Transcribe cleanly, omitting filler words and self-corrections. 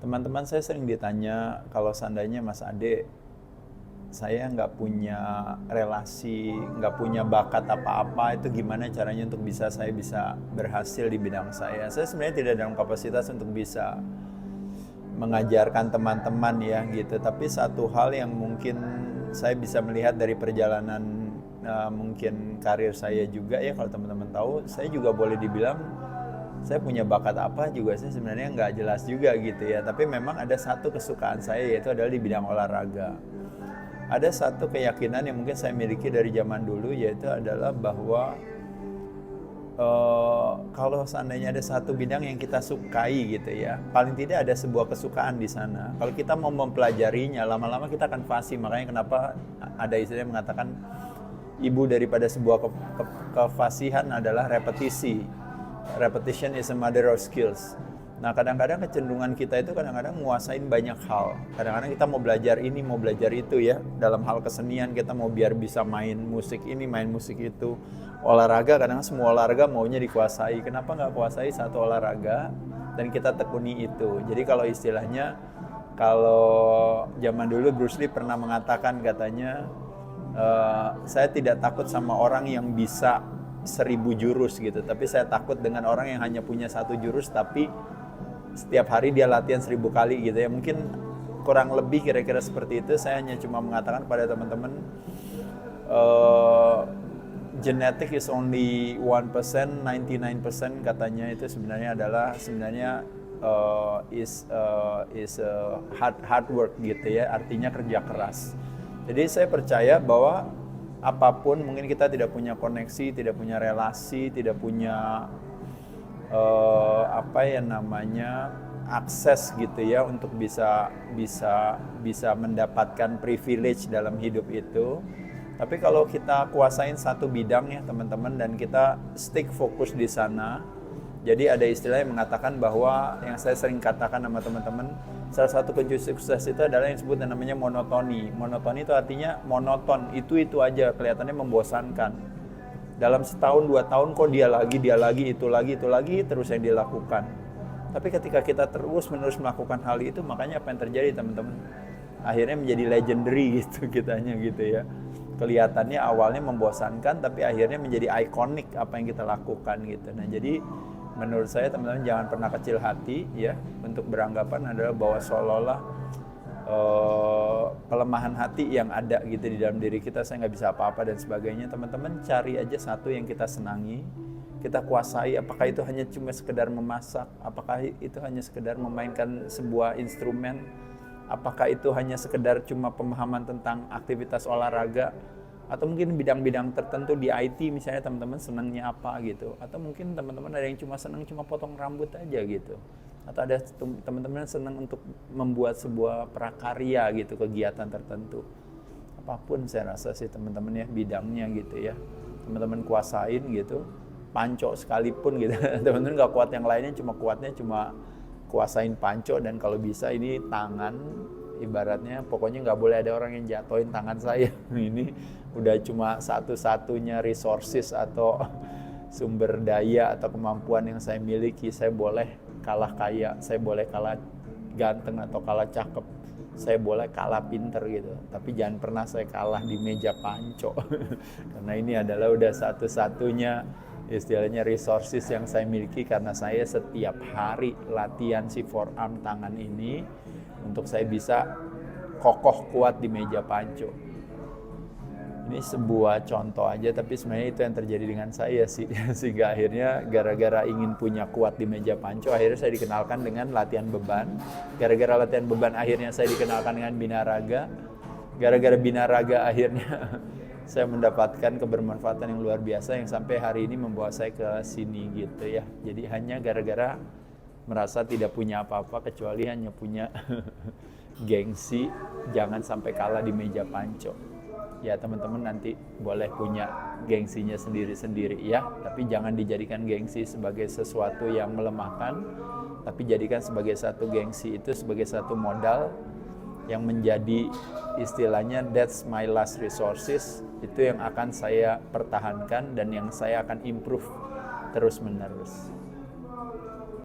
Teman-teman saya sering ditanya, kalau seandainya Mas Ade, saya nggak punya relasi, nggak punya bakat apa-apa, itu gimana caranya untuk saya bisa berhasil di bidang saya? Saya sebenarnya tidak dalam kapasitas untuk bisa mengajarkan teman-teman ya gitu. Tapi satu hal yang mungkin saya bisa melihat dari perjalanan mungkin karir saya juga ya, kalau teman-teman tahu, saya juga boleh dibilang saya punya bakat apa juga saya sebenarnya nggak jelas juga gitu ya. Tapi memang ada satu kesukaan saya, yaitu adalah di bidang olahraga. Ada satu keyakinan yang mungkin saya miliki dari zaman dulu, yaitu adalah bahwa kalau seandainya ada satu bidang yang kita sukai gitu ya, paling tidak ada sebuah kesukaan di sana. Kalau kita mau mempelajarinya, lama-lama kita akan fasih. Makanya kenapa ada istilah yang mengatakan ibu daripada sebuah kefasihan adalah repetisi. Repetition is a mother of skills. Nah, kadang-kadang kecenderungan kita itu kadang-kadang nguasain banyak hal. Kadang-kadang kita mau belajar ini, mau belajar itu ya. Dalam hal kesenian kita mau biar bisa main musik ini, main musik itu. Olahraga, kadang semua olahraga maunya dikuasai. Kenapa nggak kuasai satu olahraga dan kita tekuni itu? Jadi kalau istilahnya, kalau zaman dulu Bruce Lee pernah mengatakan katanya, saya tidak takut sama orang yang bisa 1000 jurus gitu, tapi saya takut dengan orang yang hanya punya 1 jurus tapi setiap hari dia latihan 1000 kali gitu ya. Mungkin kurang lebih kira-kira seperti itu. Saya hanya cuma mengatakan pada teman-teman, genetic is only 1%, 99% katanya itu sebenarnya adalah is hard work gitu ya, artinya kerja keras. Jadi saya percaya bahwa apapun, mungkin kita tidak punya koneksi, tidak punya relasi, tidak punya akses gitu ya untuk bisa mendapatkan privilege dalam hidup itu. Tapi kalau kita kuasain satu bidang ya teman-teman, dan kita stick fokus di sana. Jadi ada istilah yang mengatakan bahwa, yang saya sering katakan sama teman-teman, salah satu kunci sukses itu adalah yang disebut namanya monotoni. Monotoni itu artinya monoton, itu aja, kelihatannya membosankan. Dalam setahun 2 tahun kok dia lagi, itu lagi terus yang dilakukan. Tapi ketika kita terus-menerus melakukan hal itu, makanya apa yang terjadi teman-teman? Akhirnya menjadi legendary gitu kitanya gitu ya. Kelihatannya awalnya membosankan, tapi akhirnya menjadi ikonik apa yang kita lakukan gitu. Nah, jadi menurut saya teman-teman jangan pernah kecil hati ya untuk beranggapan adalah bahwa seolah-olah pelemahan hati yang ada gitu di dalam diri kita, saya nggak bisa apa-apa dan sebagainya. Teman-teman cari aja satu yang kita senangi, kita kuasai. Apakah itu hanya cuma sekedar memasak, apakah itu hanya sekedar memainkan sebuah instrumen, apakah itu hanya sekedar cuma pemahaman tentang aktivitas olahraga, atau mungkin bidang-bidang tertentu di IT misalnya teman-teman senangnya apa gitu, atau mungkin teman-teman ada yang cuma potong rambut aja gitu, atau ada teman-teman senang untuk membuat sebuah prakarya gitu, kegiatan tertentu. Apapun saya rasa sih teman-teman ya bidangnya gitu ya, teman-teman kuasain gitu. Panco sekalipun gitu teman-teman nggak kuat yang lainnya, cuma kuasain panco. Dan kalau bisa ini tangan, ibaratnya pokoknya nggak boleh ada orang yang jatuhin tangan saya. Ini udah cuma satu-satunya resources atau sumber daya atau kemampuan yang saya miliki. Saya boleh kalah kaya, saya boleh kalah ganteng atau kalah cakep, saya boleh kalah pinter gitu, tapi jangan pernah saya kalah di meja panco. Karena ini adalah udah satu-satunya istilahnya resources yang saya miliki, karena saya setiap hari latihan si forearm tangan ini untuk saya bisa kokoh kuat di meja panco. Ini sebuah contoh aja, tapi sebenarnya itu yang terjadi dengan saya sih. Sehingga akhirnya gara-gara ingin punya kuat di meja panco, akhirnya saya dikenalkan dengan latihan beban. Gara-gara latihan beban akhirnya saya dikenalkan dengan binaraga. Gara-gara binaraga akhirnya saya mendapatkan kebermanfaatan yang luar biasa yang sampai hari ini membawa saya ke sini gitu ya. Jadi hanya gara-gara merasa tidak punya apa-apa kecuali hanya punya gengsi, jangan sampai kalah di meja panco. Ya teman-teman nanti boleh punya gengsinya sendiri-sendiri ya, tapi jangan dijadikan gengsi sebagai sesuatu yang melemahkan, tapi jadikan sebagai satu gengsi itu sebagai satu modal yang menjadi istilahnya that's my last resources, itu yang akan saya pertahankan dan yang saya akan improve terus-menerus.